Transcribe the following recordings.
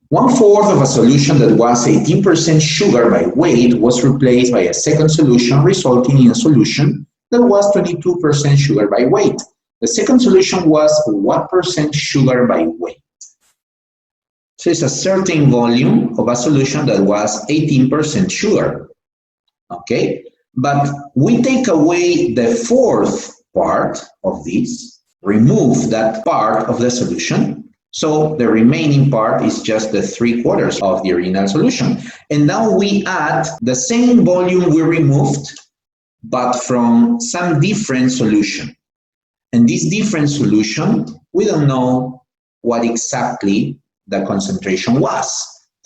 1/4 of a solution that was 18% sugar by weight was replaced by a second solution, resulting in a solution that was 22% sugar by weight. The second solution was what percent sugar by weight? So it's a certain volume of a solution that was 18% sugar. Okay, but we take away the fourth part of this, remove that part of the solution. So the remaining part is just the 3/4 of the original solution. And now we add the same volume we removed, but from some different solution. And this different solution, we don't know what exactly the concentration was,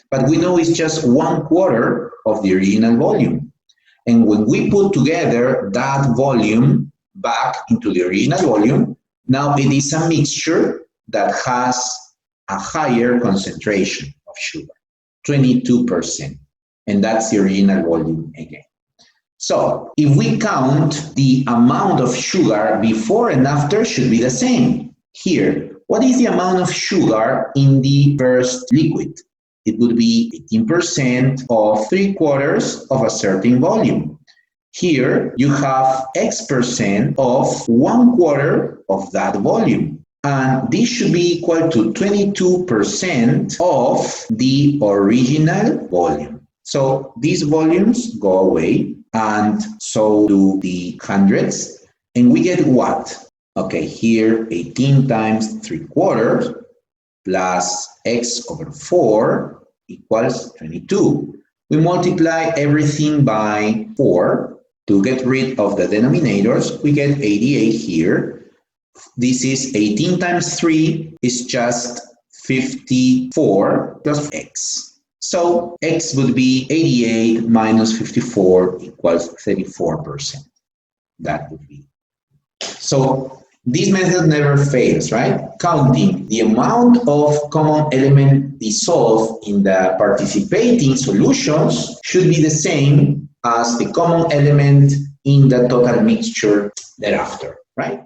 but we know it's just 1/4 of the original volume. And when we put together that volume back into the original volume, now it is a mixture that has a higher concentration of sugar, 22%. And that's the original volume again. So if we count, the amount of sugar before and after should be the same. Here, what is the amount of sugar in the first liquid? It would be 18% of 3/4 of a certain volume. Here, you have X% of 1/4 of that volume. And this should be equal to 22% of the original volume. So these volumes go away, and so do the hundreds. And we get what? Okay, here 18 times 3/4 plus X over 4 equals 22. We multiply everything by 4 to get rid of the denominators. We get 88 here. This is 18 times 3 is just 54 plus X. So X would be 88 minus 54 equals 34%. That would be. So this method never fails, right? Counting the amount of common element dissolved in the participating solutions should be the same as the common element in the total mixture thereafter, right?